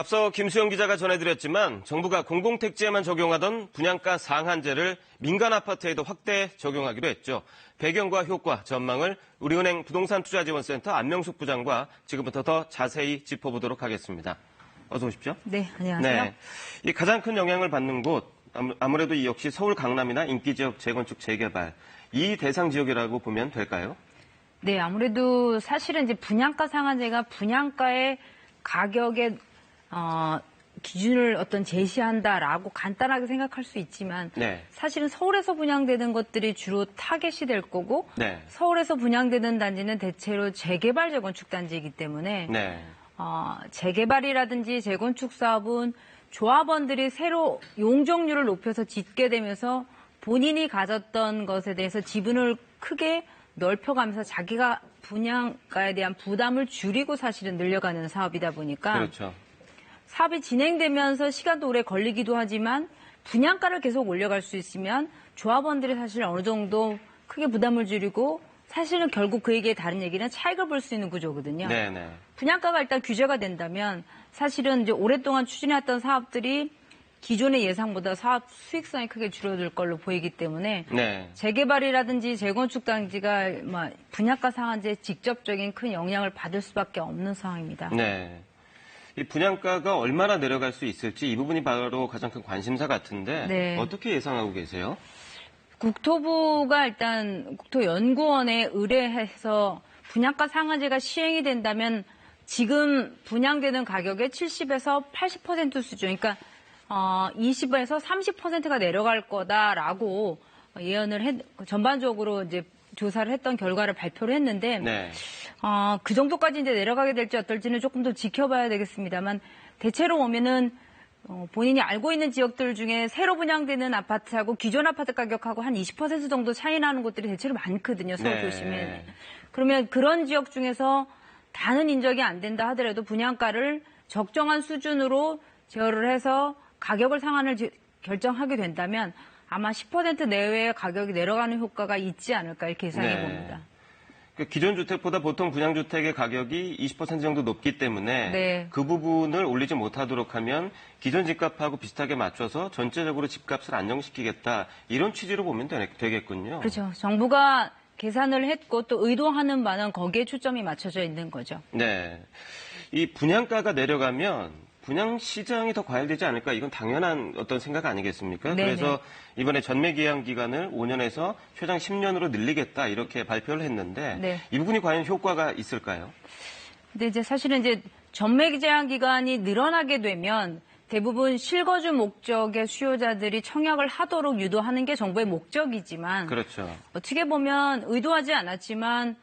앞서 김수영 기자가 전해드렸지만 정부가 공공택지에만 적용하던 분양가 상한제를 민간 아파트에도 확대 적용하기로 했죠. 배경과 효과, 전망을 우리은행 부동산투자지원센터 안명숙 부장과 지금부터 더 자세히 짚어보도록 하겠습니다. 어서 오십시오. 네, 안녕하세요. 네, 이 가장 큰 영향을 받는 곳, 아무래도 이 역시 서울 강남이나 인기지역 재건축 재개발, 이 대상 지역이라고 보면 될까요? 네, 아무래도 사실은 이제 분양가 상한제가 분양가의 가격에 기준을 제시한다라고 간단하게 생각할 수 있지만 네. 사실은 서울에서 분양되는 것들이 주로 타겟이 될 거고 네. 서울에서 분양되는 단지는 대체로 재개발 재건축 단지이기 때문에 네. 재개발이라든지 재건축 사업은 조합원들이 새로 용적률을 높여서 짓게 되면서 본인이 가졌던 것에 대해서 지분을 크게 넓혀가면서 자기가 분양가에 대한 부담을 줄이고 사실은 늘려가는 사업이다 보니까 그렇죠. 사업이 진행되면서 시간도 오래 걸리기도 하지만 분양가를 계속 올려갈 수 있으면 조합원들이 사실 어느 정도 크게 부담을 줄이고 사실은 결국 그에게 다른 얘기는 차익을 볼 수 있는 구조거든요. 네네. 분양가가 일단 규제가 된다면 사실은 이제 오랫동안 추진했던 사업들이 기존의 예상보다 사업 수익성이 크게 줄어들 걸로 보이기 때문에 네. 재개발이라든지 재건축 단지가 분양가 상한제에 직접적인 큰 영향을 받을 수밖에 없는 상황입니다. 네. 이 분양가가 얼마나 내려갈 수 있을지 이 부분이 바로 가장 큰 관심사 같은데 네. 어떻게 예상하고 계세요? 국토부가 일단 국토연구원에 의뢰해서 분양가 상한제가 시행이 된다면 지금 분양되는 가격의 70에서 80% 수준, 그러니까 20에서 30%가 내려갈 거다라고 예언을 전반적으로 이제 조사를 했던 결과를 발표를 했는데 네. 그 정도까지 이제 내려가게 될지 어떨지는 조금 더 지켜봐야 되겠습니다만 대체로 보면은 본인이 알고 있는 지역들 중에 새로 분양되는 아파트하고 기존 아파트 가격하고 한 20% 정도 차이 나는 곳들이 대체로 많거든요. 서울 네. 도심에. 그러면 그런 지역 중에서 다는 인적이 안 된다 하더라도 분양가를 적정한 수준으로 제어를 해서 가격을 상한을 결정하게 된다면 아마 10% 내외의 가격이 내려가는 효과가 있지 않을까 이렇게 예상해 봅니다. 기존 주택보다 보통 분양주택의 가격이 20% 정도 높기 때문에 네. 그 부분을 올리지 못하도록 하면 기존 집값하고 비슷하게 맞춰서 전체적으로 집값을 안정시키겠다 이런 취지로 보면 되겠군요. 그렇죠. 정부가 계산을 했고 또 의도하는 바는 거기에 초점이 맞춰져 있는 거죠. 네. 이 분양가가 내려가면 분양 시장이 더 과열되지 않을까 이건 당연한 어떤 생각 아니겠습니까? 네네. 그래서 이번에 전매 기한 기간을 5년에서 최장 10년으로 늘리겠다 이렇게 발표를 했는데 네. 이 부분이 과연 효과가 있을까요? 근데 이제 사실은 이제 전매 제한 기간이 늘어나게 되면 대부분 실거주 목적의 수요자들이 청약을 하도록 유도하는 게 정부의 목적이지만 그렇죠. 어떻게 보면 의도하지 않았지만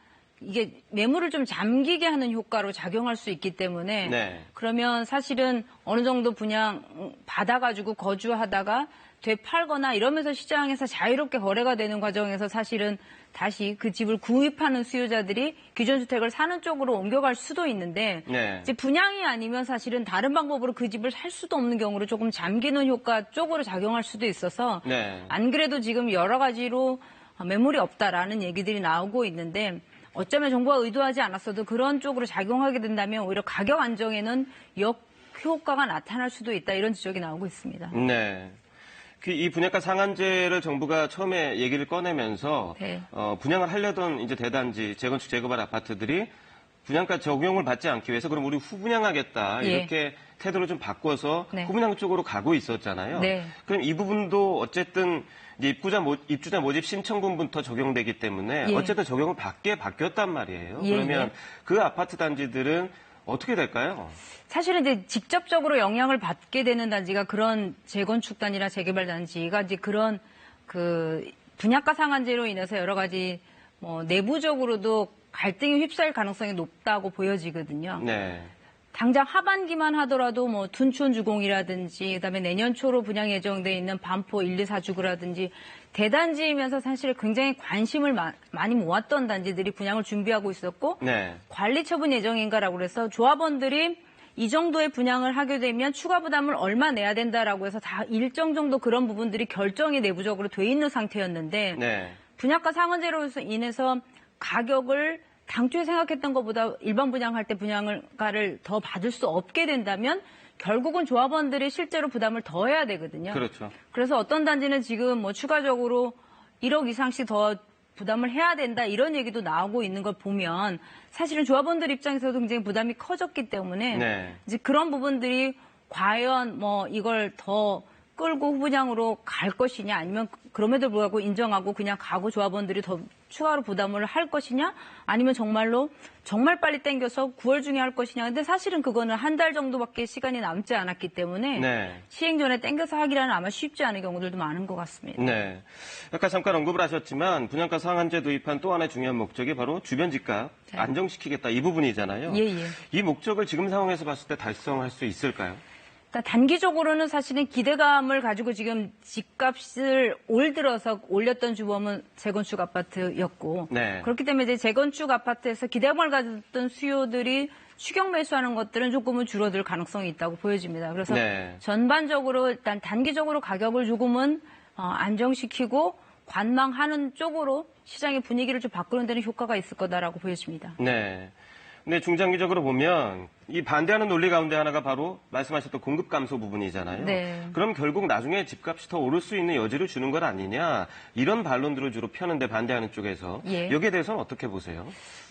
이게 매물을 좀 잠기게 하는 효과로 작용할 수 있기 때문에 네. 그러면 사실은 어느 정도 분양 받아가지고 거주하다가 되팔거나 이러면서 시장에서 자유롭게 거래가 되는 과정에서 사실은 다시 그 집을 구입하는 수요자들이 기존 주택을 사는 쪽으로 옮겨갈 수도 있는데 네. 이제 분양이 아니면 사실은 다른 방법으로 그 집을 살 수도 없는 경우로 조금 잠기는 효과 쪽으로 작용할 수도 있어서 네. 안 그래도 지금 여러 가지로 매물이 없다라는 얘기들이 나오고 있는데 어쩌면 정부가 의도하지 않았어도 그런 쪽으로 작용하게 된다면 오히려 가격 안정에는 역효과가 나타날 수도 있다 이런 지적이 나오고 있습니다. 네. 이 분양가 상한제를 정부가 처음에 얘기를 꺼내면서 네. 분양을 하려던 이제 대단지 재건축 재개발 아파트들이 분양가 적용을 받지 않기 위해서 그럼 우리 후분양하겠다 예. 이렇게 태도를 좀 바꿔서 네. 후분양 쪽으로 가고 있었잖아요. 네. 그럼 이 부분도 어쨌든 이제 입주자 모집 신청분부터 적용되기 때문에 예. 어쨌든 적용을 받게 바뀌었단 말이에요. 예, 그러면 예. 그 아파트 단지들은 어떻게 될까요? 사실은 이제 직접적으로 영향을 받게 되는 단지가 그런 재건축 단지나 재개발 단지가 이제 그런 그 분양가 상한제로 인해서 여러 가지 내부적으로도 갈등이 휩싸일 가능성이 높다고 보여지거든요. 네. 당장 하반기만 하더라도 둔촌 주공이라든지 그다음에 내년 초로 분양 예정돼 있는 반포 1, 2, 4주구라든지 대단지이면서 사실 굉장히 관심을 많이 모았던 단지들이 분양을 준비하고 있었고 네. 관리 처분 예정인가라고 그래서 조합원들이 이 정도의 분양을 하게 되면 추가 부담을 얼마 내야 된다라고 해서 다 일정 정도 그런 부분들이 결정이 내부적으로 돼 있는 상태였는데 네. 분양가 상한제로 인해서 가격을 당초에 생각했던 것보다 일반 분양할 때 분양가를 더 받을 수 없게 된다면 결국은 조합원들이 실제로 부담을 더 해야 되거든요. 그렇죠. 그래서 어떤 단지는 지금 뭐 추가적으로 1억 이상씩 더 부담을 해야 된다 이런 얘기도 나오고 있는 걸 보면 사실은 조합원들 입장에서도 굉장히 부담이 커졌기 때문에 네. 이제 그런 부분들이 과연 뭐 이걸 더 끌고 후분양으로 갈 것이냐 아니면 그럼에도 불구하고 인정하고 그냥 가구 조합원들이 더 추가로 부담을 할 것이냐 아니면 정말로 정말 빨리 땡겨서 9월 중에 할 것이냐. 근데 사실은 그거는 한 달 정도밖에 시간이 남지 않았기 때문에 네. 시행 전에 땡겨서 하기라는 아마 쉽지 않은 경우들도 많은 것 같습니다. 네. 아까 잠깐 언급을 하셨지만 분양가 상한제 도입한 또 하나의 중요한 목적이 바로 주변 집값 네. 안정시키겠다 이 부분이잖아요. 예, 예. 이 목적을 지금 상황에서 봤을 때 달성할 수 있을까요? 그러니까 단기적으로는 사실은 기대감을 가지고 지금 집값을 올 들어서 올렸던 주범은 재건축 아파트였고 네. 그렇기 때문에 이제 재건축 아파트에서 기대감을 가졌던 수요들이 추격 매수하는 것들은 조금은 줄어들 가능성이 있다고 보여집니다. 그래서 네. 전반적으로 일단 단기적으로 가격을 조금은 안정시키고 관망하는 쪽으로 시장의 분위기를 좀 바꾸는 데는 효과가 있을 거다라고 보여집니다. 네. 근데 중장기적으로 보면 이 반대하는 논리 가운데 하나가 바로 말씀하셨던 공급 감소 부분이잖아요. 네. 그럼 결국 나중에 집값이 더 오를 수 있는 여지를 주는 것 아니냐 이런 반론들을 주로 펴는데 반대하는 쪽에서 예. 여기에 대해서는 어떻게 보세요?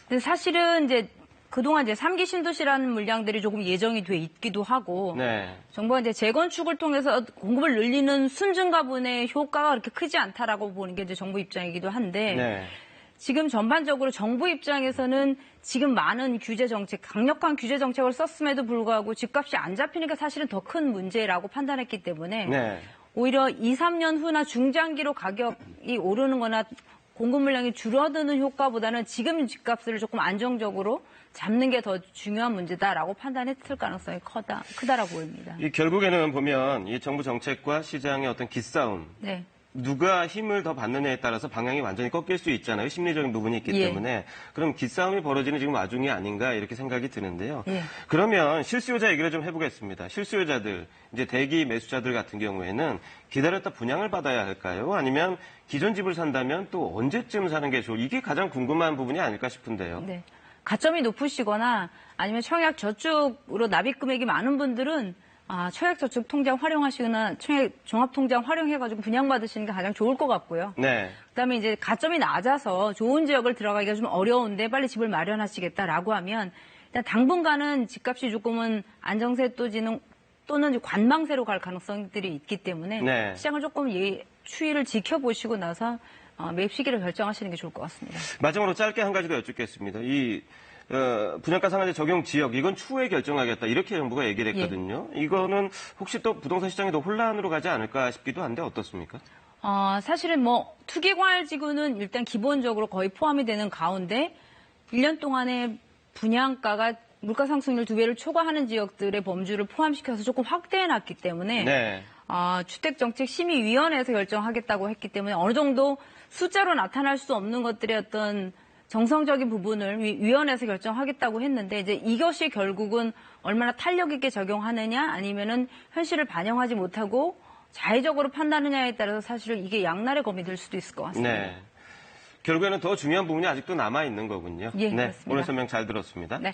근데 사실은 이제 그동안 이제 3기 신도시라는 물량들이 조금 예정이 돼 있기도 하고 네. 정부가 이제 재건축을 통해서 공급을 늘리는 순증가분의 효과가 그렇게 크지 않다라고 보는 게 이제 정부 입장이기도 한데 네. 지금 전반적으로 정부 입장에서는 지금 많은 규제 정책, 강력한 규제 정책을 썼음에도 불구하고 집값이 안 잡히니까 사실은 더 큰 문제라고 판단했기 때문에 네. 오히려 2, 3년 후나 중장기로 가격이 오르는 거나 공급 물량이 줄어드는 효과보다는 지금 집값을 조금 안정적으로 잡는 게 더 중요한 문제다라고 판단했을 가능성이 크다라고 보입니다. 이 결국에는 보면 이 정부 정책과 시장의 어떤 기싸움, 네. 누가 힘을 더 받느냐에 따라서 방향이 완전히 꺾일 수 있잖아요. 심리적인 부분이 있기 예. 때문에. 그럼 기싸움이 벌어지는 지금 와중이 아닌가 이렇게 생각이 드는데요. 예. 그러면 실수요자 얘기를 좀 해보겠습니다. 실수요자들, 이제 대기 매수자들 같은 경우에는 기다렸다 분양을 받아야 할까요? 아니면 기존 집을 산다면 또 언제쯤 사는 게 좋을까? 이게 가장 궁금한 부분이 아닐까 싶은데요. 네. 가점이 높으시거나 아니면 청약 저축으로 납입 금액이 많은 분들은 청약 저축 통장 활용하시거나 청약 종합 통장 활용해가지고 분양받으시는 게 가장 좋을 것 같고요. 네. 그다음에 이제 가점이 낮아서 좋은 지역을 들어가기가 좀 어려운데 빨리 집을 마련하시겠다라고 하면 일단 당분간은 집값이 조금은 안정세 또는 관망세로 갈 가능성들이 있기 때문에 네. 시장을 조금 추이를 지켜보시고 나서 매입 시기를 결정하시는 게 좋을 것 같습니다. 마지막으로 짧게 한 가지 더 여쭙겠습니다. 이 분양가 상한제 적용 지역 이건 추후에 결정하겠다 이렇게 정부가 얘기를 했거든요. 이거는 혹시 또 부동산 시장이 더 혼란으로 가지 않을까 싶기도 한데 어떻습니까? 사실은 뭐 투기과열지구는 일단 기본적으로 거의 포함이 되는 가운데 1년 동안에 분양가가 물가 상승률 2배를 초과하는 지역들의 범주를 포함시켜서 조금 확대해놨기 때문에 네. 주택정책심의위원회에서 결정하겠다고 했기 때문에 어느 정도 숫자로 나타날 수 없는 것들의 어떤 정성적인 부분을 위원회에서 결정하겠다고 했는데 이제 이것이 결국은 얼마나 탄력 있게 적용하느냐 아니면은 현실을 반영하지 못하고 자의적으로 판단하느냐에 따라서 사실은 이게 양날의 검이 될 수도 있을 것 같습니다. 네. 결국에는 더 중요한 부분이 아직도 남아 있는 거군요. 예, 네. 그렇습니다. 오늘 설명 잘 들었습니다. 네.